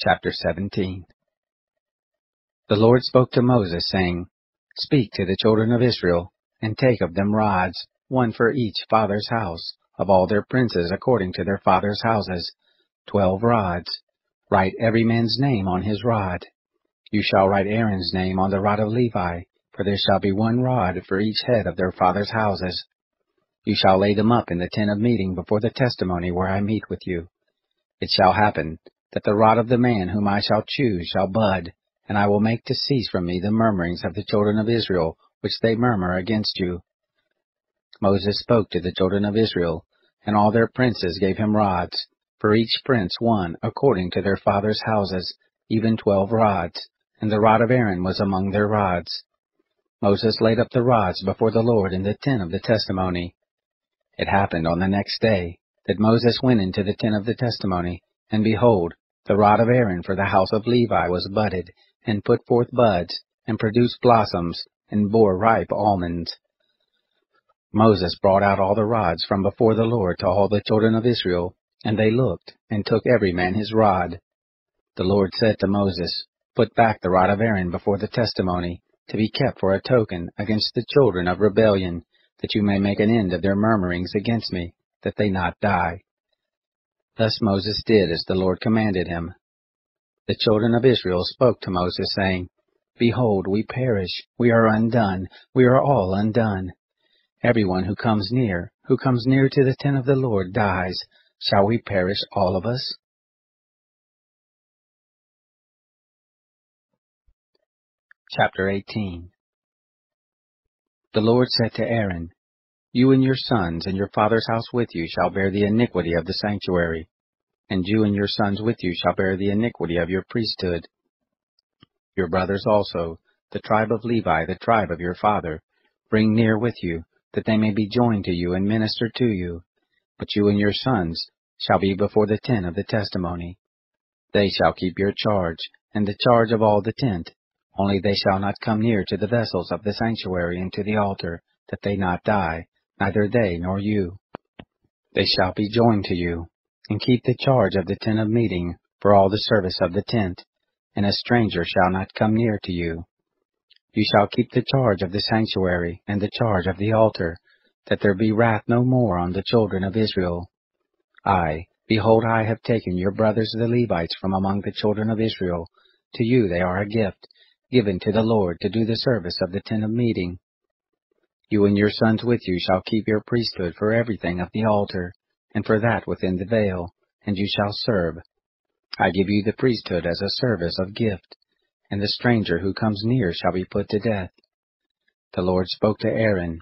Chapter 17. The Lord spoke to Moses, saying, Speak to the children of Israel, and take of them rods, one for each father's house, of all their princes according to their fathers' houses, 12 rods. Write every man's name on his rod. You shall write Aaron's name on the rod of Levi, for there shall be 1 rod for each head of their fathers' houses. You shall lay them up in the tent of meeting before the testimony where I meet with you. It shall happen that the rod of the man whom I shall choose shall bud, and I will make to cease from me the murmurings of the children of Israel, which they murmur against you. Moses spoke to the children of Israel, and all their princes gave him rods, for each prince 1 according to their fathers' houses, even 12 rods, and the rod of Aaron was among their rods. Moses laid up the rods before the Lord in the tent of the testimony. It happened on the next day that Moses went into the tent of the testimony, and behold, the rod of Aaron for the house of Levi was budded, and put forth buds, and produced blossoms, and bore ripe almonds. Moses brought out all the rods from before the Lord to all the children of Israel, and they looked, and took every man his rod. The Lord said to Moses, Put back the rod of Aaron before the testimony, to be kept for a token against the children of rebellion, that you may make an end of their murmurings against me, that they not die. Thus Moses did as the Lord commanded him. The children of Israel spoke to Moses, saying, Behold, we perish, we are undone, we are all undone. Everyone who comes near to the tent of the Lord dies. Shall we perish all of us? Chapter 18. The Lord said to Aaron, You and your sons and your father's house with you shall bear the iniquity of the sanctuary, and you and your sons with you shall bear the iniquity of your priesthood. Your brothers also, the tribe of Levi, the tribe of your father, bring near with you, that they may be joined to you and minister to you. But you and your sons shall be before the tent of the testimony. They shall keep your charge, and the charge of all the tent. Only they shall not come near to the vessels of the sanctuary and to the altar, that they not die, neither they nor you. They shall be joined to you, and keep the charge of the tent of meeting for all the service of the tent, and a stranger shall not come near to you. You shall keep the charge of the sanctuary and the charge of the altar, that there be wrath no more on the children of Israel. Behold, I have taken your brothers the Levites from among the children of Israel. To you they are a gift, given to the Lord to do the service of the tent of meeting. You and your sons with you shall keep your priesthood for everything of the altar, and for that within the veil, and you shall serve. I give you the priesthood as a service of gift, and the stranger who comes near shall be put to death. The Lord spoke to Aaron,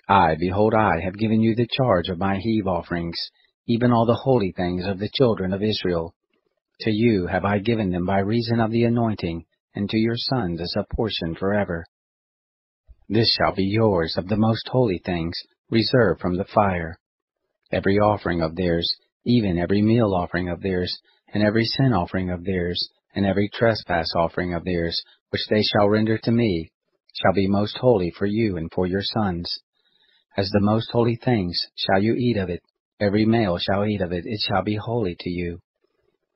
Behold, I have given you the charge of my heave offerings, even all the holy things of the children of Israel. To you have I given them by reason of the anointing, and to your sons as a portion forever. This shall be yours of the most holy things, reserved from the fire. Every offering of theirs, even every meal offering of theirs, and every sin offering of theirs, and every trespass offering of theirs, which they shall render to me, shall be most holy for you and for your sons. As the most holy things shall you eat of it, every male shall eat of it, it shall be holy to you.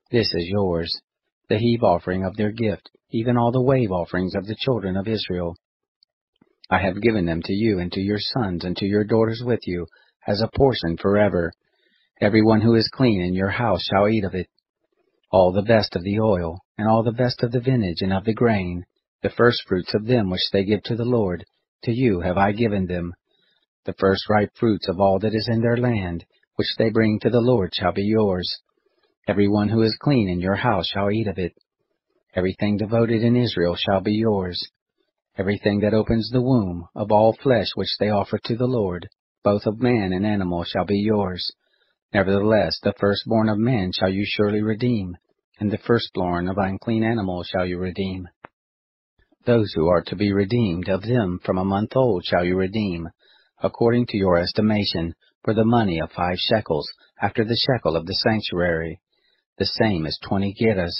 This is yours, the heave offering of their gift, even all the wave offerings of the children of Israel. I have given them to you and to your sons and to your daughters with you, as a portion forever. Everyone who is clean in your house shall eat of it. All the best of the oil, and all the best of the vintage and of the grain, the firstfruits of them which they give to the Lord, to you have I given them. The first ripe fruits of all that is in their land, which they bring to the Lord, shall be yours. Everyone who is clean in your house shall eat of it. Everything devoted in Israel shall be yours. Everything that opens the womb, of all flesh which they offer to the Lord, both of man and animal, shall be yours. Nevertheless, the firstborn of man shall you surely redeem, and the firstborn of unclean animals shall you redeem. Those who are to be redeemed of them from a month old shall you redeem, according to your estimation, for the money of 5 shekels, after the shekel of the sanctuary. The same is 20 gerahs.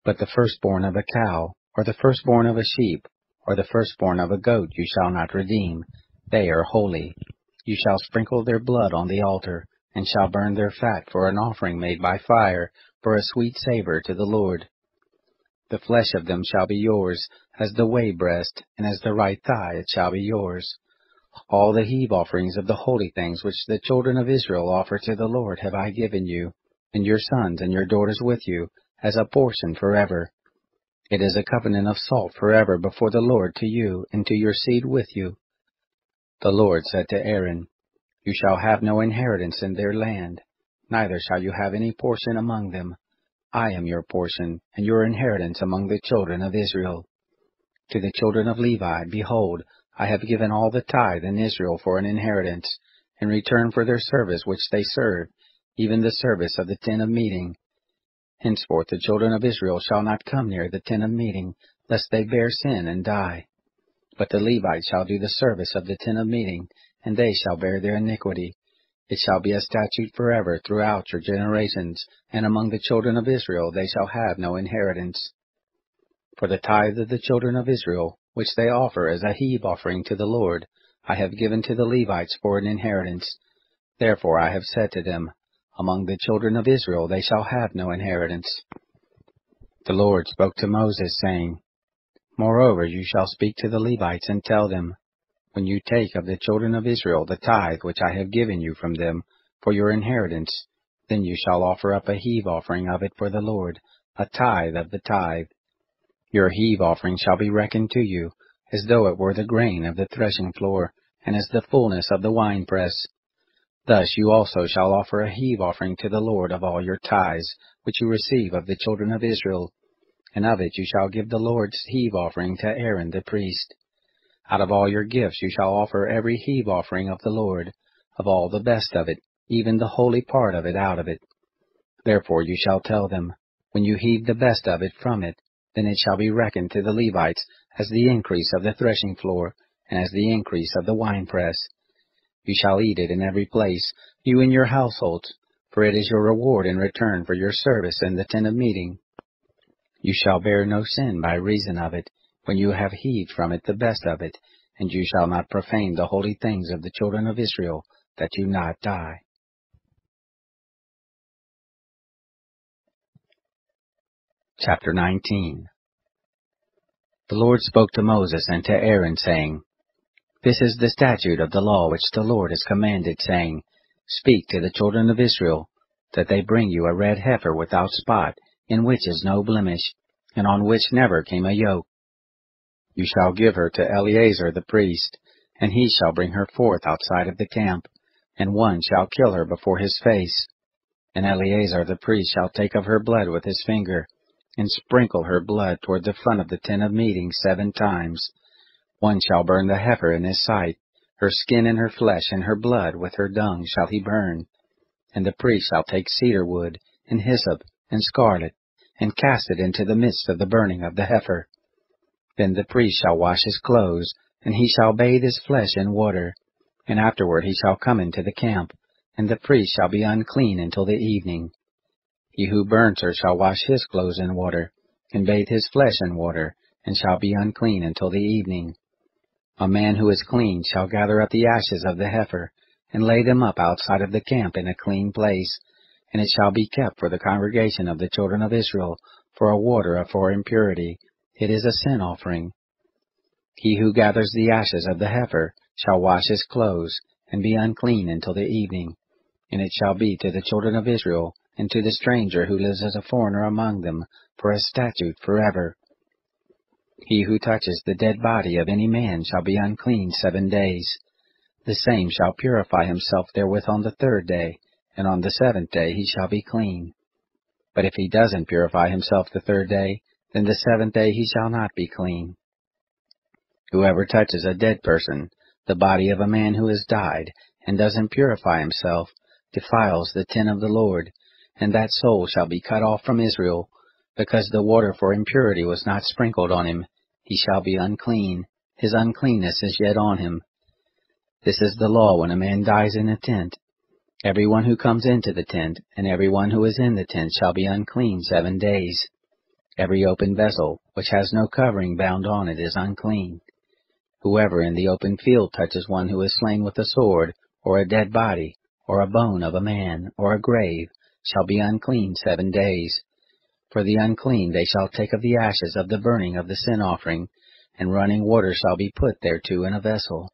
But the firstborn of a cow, or the firstborn of a sheep, or the firstborn of a goat you shall not redeem. They are holy. You shall sprinkle their blood on the altar, and shall burn their fat for an offering made by fire, for a sweet savor to the Lord. The flesh of them shall be yours, as the way breast, and as the right thigh it shall be yours. All the heave offerings of the holy things which the children of Israel offer to the Lord have I given you, and your sons and your daughters with you, as a portion forever. It is a covenant of salt forever before the Lord to you and to your seed with you. The Lord said to Aaron, You shall have no inheritance in their land, neither shall you have any portion among them. I am your portion, and your inheritance among the children of Israel. To the children of Levi, behold, I have given all the tithe in Israel for an inheritance, in return for their service which they serve, even the service of the tent of meeting. Henceforth the children of Israel shall not come near the tent of meeting, lest they bear sin and die. But the Levites shall do the service of the tent of meeting, and they shall bear their iniquity. It shall be a statute forever throughout your generations, and among the children of Israel they shall have no inheritance. For the tithe of the children of Israel, which they offer as a heave offering to the Lord, I have given to the Levites for an inheritance. Therefore I have said to them, Among the children of Israel they shall have no inheritance. The Lord spoke to Moses, saying, Moreover you shall speak to the Levites, and tell them, When you take of the children of Israel the tithe which I have given you from them for your inheritance, then you shall offer up a heave offering of it for the Lord, a tithe of the tithe. Your heave offering shall be reckoned to you, as though it were the grain of the threshing floor, and as the fullness of the winepress. Thus you also shall offer a heave offering to the Lord of all your tithes, which you receive of the children of Israel, and of it you shall give the Lord's heave offering to Aaron the priest. Out of all your gifts you shall offer every heave offering of the Lord, of all the best of it, even the holy part of it out of it. Therefore you shall tell them, When you heave the best of it from it, then it shall be reckoned to the Levites as the increase of the threshing floor, and as the increase of the winepress. You shall eat it in every place, you and your households, for it is your reward in return for your service in the tent of meeting. You shall bear no sin by reason of it, when you have heaved from it the best of it, and you shall not profane the holy things of the children of Israel, that you not die. Chapter 19. The Lord spoke to Moses and to Aaron, saying, This is the statute of the law which the Lord has commanded, saying, Speak to the children of Israel, that they bring you a red heifer without spot, in which is no blemish, and on which never came a yoke. You shall give her to Eleazar the priest, and he shall bring her forth outside of the camp, and one shall kill her before his face. And Eleazar the priest shall take of her blood with his finger, and sprinkle her blood toward the front of the tent of meeting 7 times. One shall burn the heifer in his sight, her skin and her flesh and her blood with her dung shall he burn. And the priest shall take cedar wood, and hyssop, and scarlet, and cast it into the midst of the burning of the heifer. Then the priest shall wash his clothes, and he shall bathe his flesh in water, and afterward he shall come into the camp, and the priest shall be unclean until the evening. He who burns her shall wash his clothes in water, and bathe his flesh in water, and shall be unclean until the evening. A man who is clean shall gather up the ashes of the heifer, and lay them up outside of the camp in a clean place, and it shall be kept for the congregation of the children of Israel, for a water for impurity. It is a sin offering. He who gathers the ashes of the heifer shall wash his clothes, and be unclean until the evening. And it shall be to the children of Israel, and to the stranger who lives as a foreigner among them, for a statute forever. He who touches the dead body of any man shall be unclean 7 days. The same shall purify himself therewith on the 3rd day, and on the 7th day he shall be clean. But if he doesn't purify himself the 3rd day, then the 7th day he shall not be clean. Whoever touches a dead person, the body of a man who has died, and doesn't purify himself, defiles the tent of the Lord, and that soul shall be cut off from Israel, because the water for impurity was not sprinkled on him. He shall be unclean, his uncleanness is yet on him. This is the law when a man dies in a tent. Everyone who comes into the tent, and everyone who is in the tent shall be unclean 7 days. Every open vessel, which has no covering bound on it, is unclean. Whoever in the open field touches one who is slain with a sword, or a dead body, or a bone of a man, or a grave, shall be unclean 7 days. For the unclean they shall take of the ashes of the burning of the sin offering, and running water shall be put thereto in a vessel.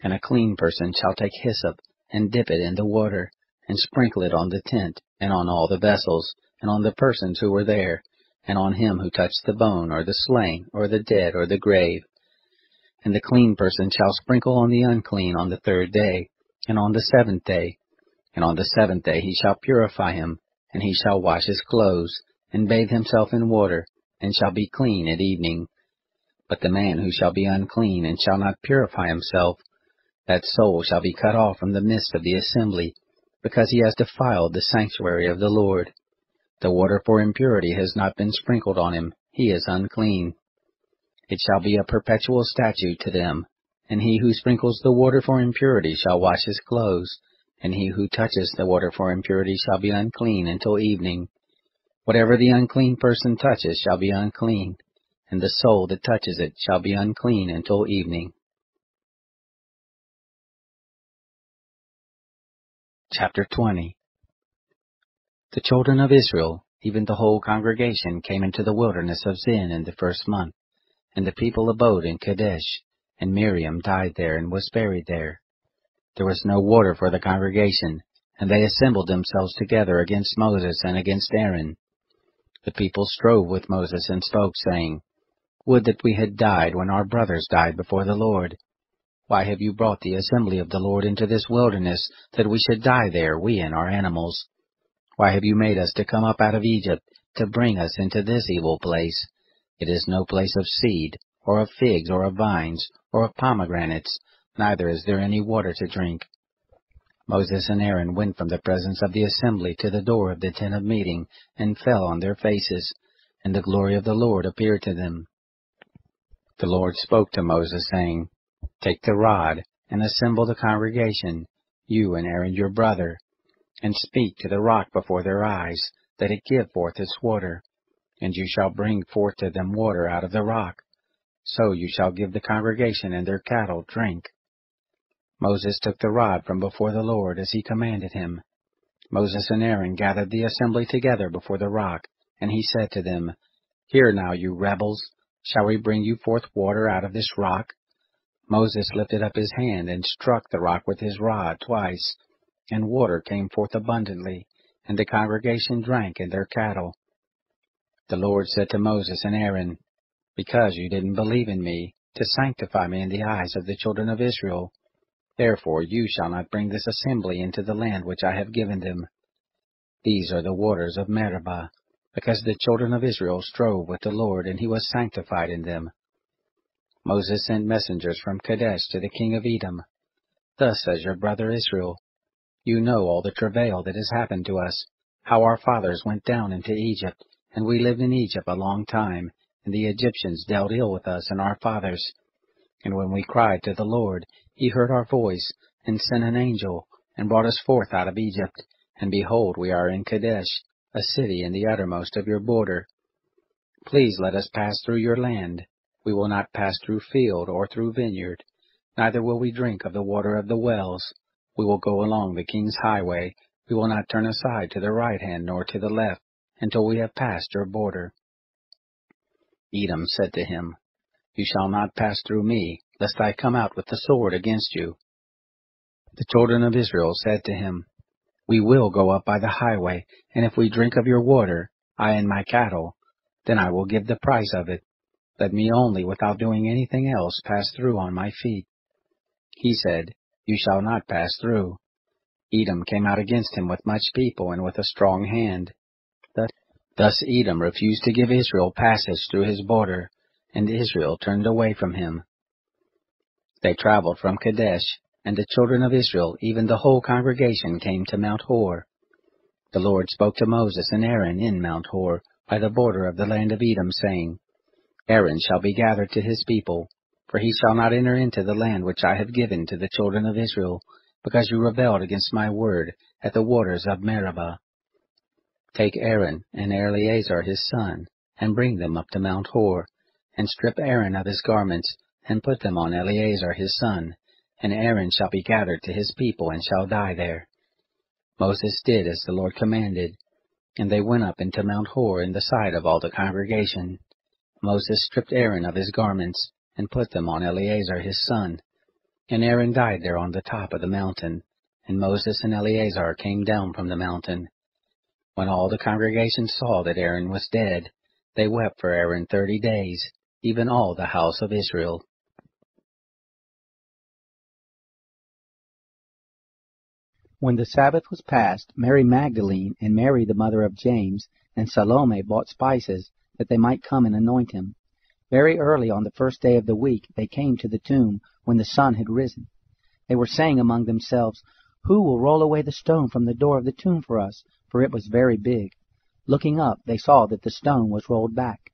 And a clean person shall take hyssop, and dip it in the water, and sprinkle it on the tent, and on all the vessels, and on the persons who were there, and on him who touched the bone, or the slain, or the dead, or the grave. And the clean person shall sprinkle on the unclean on the 3rd day, and on the 7th day. And on the 7th day he shall purify him, and he shall wash his clothes, and bathe himself in water, and shall be clean at evening. But the man who shall be unclean, and shall not purify himself, that soul shall be cut off from the midst of the assembly, because he has defiled the sanctuary of the Lord. The water for impurity has not been sprinkled on him, he is unclean. It shall be a perpetual statute to them, and he who sprinkles the water for impurity shall wash his clothes, and he who touches the water for impurity shall be unclean until evening. Whatever the unclean person touches shall be unclean, and the soul that touches it shall be unclean until evening. Chapter 20. The children of Israel, even the whole congregation, came into the wilderness of Zin in the 1st month, and the people abode in Kadesh, and Miriam died there and was buried there. There was no water for the congregation, and they assembled themselves together against Moses and against Aaron. The people strove with Moses and spoke, saying, Would that we had died when our brothers died before the Lord. Why have you brought the assembly of the Lord into this wilderness, that we should die there, we and our animals? Why have you made us to come up out of Egypt, to bring us into this evil place? It is no place of seed, or of figs, or of vines, or of pomegranates, neither is there any water to drink. Moses and Aaron went from the presence of the assembly to the door of the tent of meeting, and fell on their faces, and the glory of the Lord appeared to them. The Lord spoke to Moses, saying, Take the rod, and assemble the congregation, you and Aaron your brother, and speak to the rock before their eyes, that it give forth its water. And you shall bring forth to them water out of the rock. So you shall give the congregation and their cattle drink. Moses took the rod from before the Lord, as he commanded him. Moses and Aaron gathered the assembly together before the rock, and he said to them, Hear now, you rebels, shall we bring you forth water out of this rock? Moses lifted up his hand and struck the rock with his rod twice, and water came forth abundantly, and the congregation drank and their cattle. The Lord said to Moses and Aaron, Because you didn't believe in me, to sanctify me in the eyes of the children of Israel, therefore you shall not bring this assembly into the land which I have given them. These are the waters of Meribah, because the children of Israel strove with the Lord, and he was sanctified in them. Moses sent messengers from Kadesh to the king of Edom. Thus says your brother Israel, You know all the travail that has happened to us, how our fathers went down into Egypt, and we lived in Egypt a long time, and the Egyptians dealt ill with us and our fathers. And when we cried to the Lord, he heard our voice, and sent an angel, and brought us forth out of Egypt. And behold, we are in Kadesh, a city in the uttermost of your border. Please let us pass through your land. We will not pass through field or through vineyard, neither will we drink of the water of the wells. We will go along the king's highway. We will not turn aside to the right hand nor to the left, until we have passed your border. Edom said to him, You shall not pass through me, lest I come out with the sword against you. The children of Israel said to him, We will go up by the highway, and if we drink of your water, I and my cattle, then I will give the price of it. Let me only, without doing anything else, pass through on my feet. He said, You shall not pass through. Edom came out against him with much people and with a strong hand. Thus Edom refused to give Israel passage through his border, and Israel turned away from him. They traveled from Kadesh, and the children of Israel, even the whole congregation, came to Mount Hor. The Lord spoke to Moses and Aaron in Mount Hor, by the border of the land of Edom, saying, Aaron shall be gathered to his people, for he shall not enter into the land which I have given to the children of Israel, because you rebelled against my word at the waters of Meribah. Take Aaron and Eleazar his son, and bring them up to Mount Hor, and strip Aaron of his garments, and put them on Eleazar his son, and Aaron shall be gathered to his people, and shall die there. Moses did as the Lord commanded, And they went up into Mount Hor in the sight of all the congregation. Moses stripped Aaron of his garments, and put them on Eleazar his son. And Aaron died there on the top of the mountain, and Moses and Eleazar came down from the mountain. When all the congregation saw that Aaron was dead, they wept for Aaron 30 days, even all the house of Israel. When the Sabbath was past, Mary Magdalene and Mary the mother of James and Salome bought spices, that they might come and anoint him. Very early on the first day of the week they came to the tomb, when the sun had risen. They were saying among themselves, "Who will roll away the stone from the door of the tomb for us?" For it was very big. Looking up, they saw that the stone was rolled back.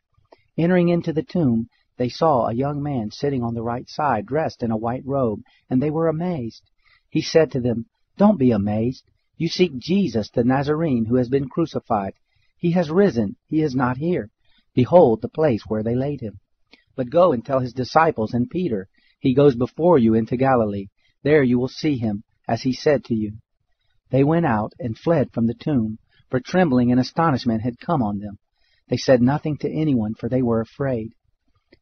Entering into the tomb, they saw a young man sitting on the right side, dressed in a white robe, and they were amazed. He said to them, "Don't be amazed. You seek Jesus the Nazarene, who has been crucified. He has risen. He is not here. Behold the place where they laid him. But go and tell his disciples and Peter, he goes before you into Galilee. There you will see him, as he said to you." They went out and fled from the tomb, for trembling and astonishment had come on them. They said nothing to anyone, for they were afraid.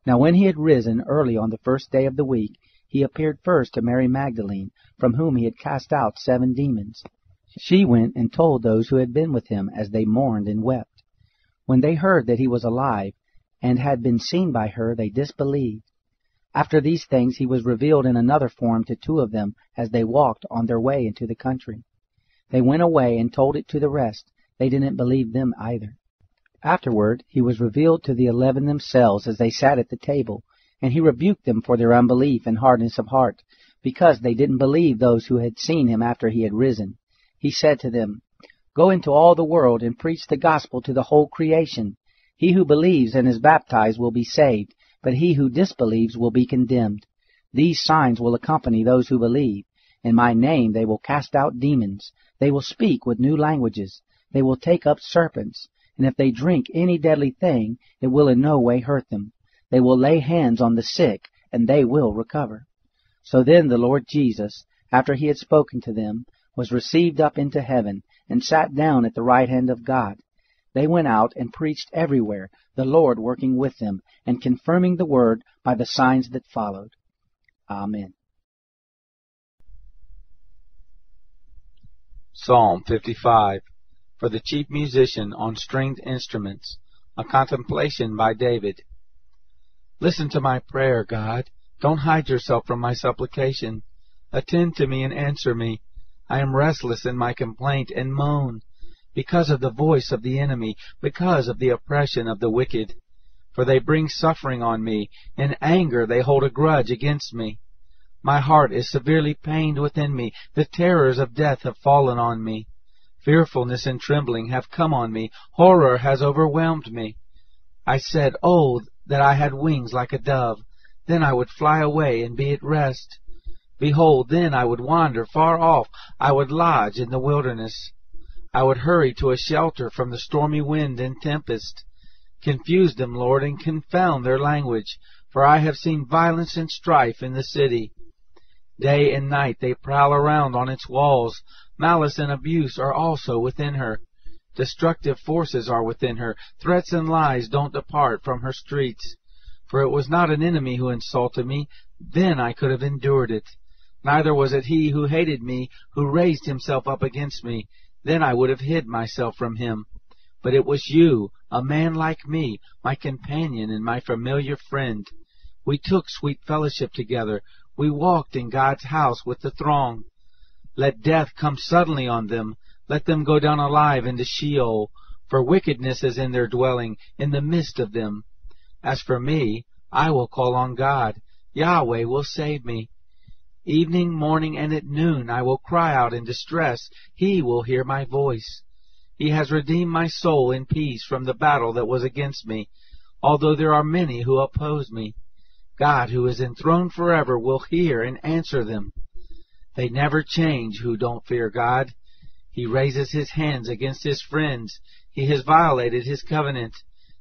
Now when he had risen early on the first day of the week, he appeared first to Mary Magdalene, from whom he had cast out 7 demons. She went and told those who had been with him, as they mourned and wept. When they heard that he was alive, and had been seen by her, they disbelieved. After these things he was revealed in another form to 2 of them, as they walked on their way into the country. They went away and told it to the rest. They didn't believe them either. Afterward he was revealed to the 11 themselves, as they sat at the table, and he rebuked them for their unbelief and hardness of heart, because they didn't believe those who had seen him after he had risen. He said to them, "Go into all the world and preach the gospel to the whole creation. He who believes and is baptized will be saved, but he who disbelieves will be condemned. These signs will accompany those who believe. In my name they will cast out demons. They will speak with new languages. They will take up serpents. And if they drink any deadly thing, it will in no way hurt them. They will lay hands on the sick, and they will recover." So then the Lord Jesus, after he had spoken to them, was received up into heaven, and sat down at the right hand of God. They went out and preached everywhere, the Lord working with them, and confirming the word by the signs that followed. Amen. Psalm 55, for the chief musician on stringed instruments, a contemplation by David. Listen to my prayer, God. Don't hide yourself from my supplication. Attend to me and answer me. I am restless in my complaint and moan, because of the voice of the enemy, because of the oppression of the wicked. For they bring suffering on me. In anger they hold a grudge against me. My heart is severely pained within me. The terrors of death have fallen on me. Fearfulness and trembling have come on me. Horror has overwhelmed me. I said, "Oh, that I had wings like a dove. Then I would fly away and be at rest. Behold, then I would wander far off. I would lodge in the wilderness. I would hurry to a shelter from the stormy wind and tempest. Confuse them, Lord, and confound their language, for I have seen violence and strife in the city. Day and night they prowl around on its walls. Malice and abuse are also within her. Destructive forces are within her. Threats and lies don't depart from her streets. For it was not an enemy who insulted me. Then I could have endured it. Neither was it he who hated me, who raised himself up against me. Then I would have hid myself from him. But it was you, a man like me, my companion and my familiar friend. We took sweet fellowship together. We walked in God's house with the throng. Let death come suddenly on them. Let them go down alive into Sheol, for wickedness is in their dwelling, in the midst of them. As for me, I will call on God. Yahweh will save me. Evening, morning, and at noon I will cry out in distress. He will hear my voice. He has redeemed my soul in peace from the battle that was against me, although there are many who oppose me. God, who is enthroned forever, will hear and answer them. They never change who don't fear God. He raises his hands against his friends. He has violated his covenant.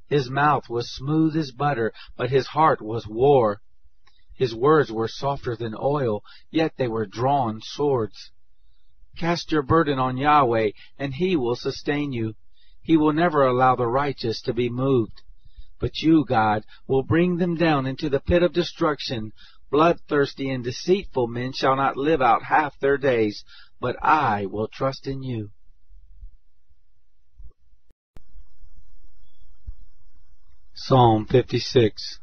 His mouth was smooth as butter, but his heart was war. His words were softer than oil, yet they were drawn swords. Cast your burden on Yahweh, and he will sustain you. He will never allow the righteous to be moved. But you, God, will bring them down into the pit of destruction. Bloodthirsty and deceitful men shall not live out half their days, but I will trust in you. Psalm 56.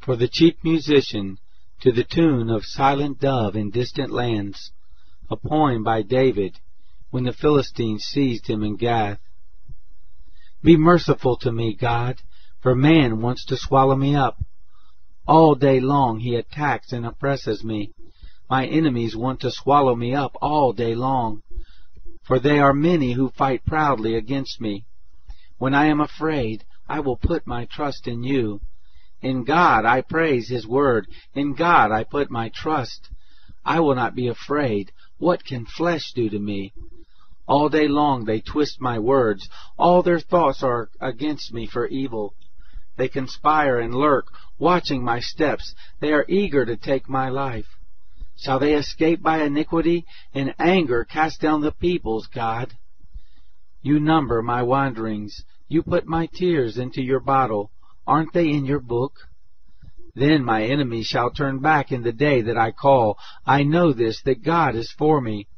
For the chief musician, to the tune of Silent Dove in Distant Lands, a poem by David, when the Philistines seized him in Gath. Be merciful to me, God, for man wants to swallow me up. All day long he attacks and oppresses me. My enemies want to swallow me up all day long, for they are many who fight proudly against me. When I am afraid, I will put my trust in you. In God I praise His word. In God I put my trust. I will not be afraid. What can flesh do to me? All day long they twist my words. All their thoughts are against me for evil. They conspire and lurk, watching my steps. They are eager to take my life. Shall they escape by iniquity? In anger cast down the peoples, God. You number my wanderings. You put my tears into your bottle. Aren't they in your book? Then my enemies shall turn back in the day that I call. I know this, that God is for me.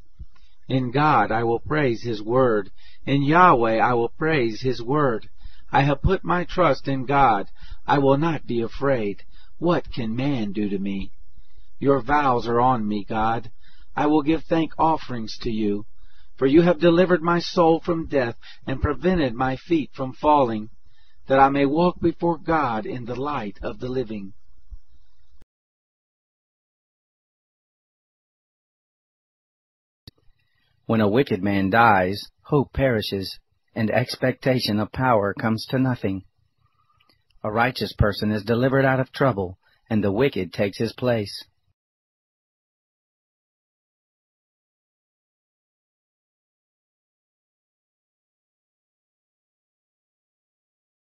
In God I will praise His word. In Yahweh I will praise His word. I have put my trust in God. I will not be afraid. What can man do to me? Your vows are on me, God. I will give thank offerings to you. For you have delivered my soul from death and prevented my feet from falling, that I may walk before God in the light of the living. When a wicked man dies, hope perishes, and expectation of power comes to nothing. A righteous person is delivered out of trouble, and the wicked takes his place.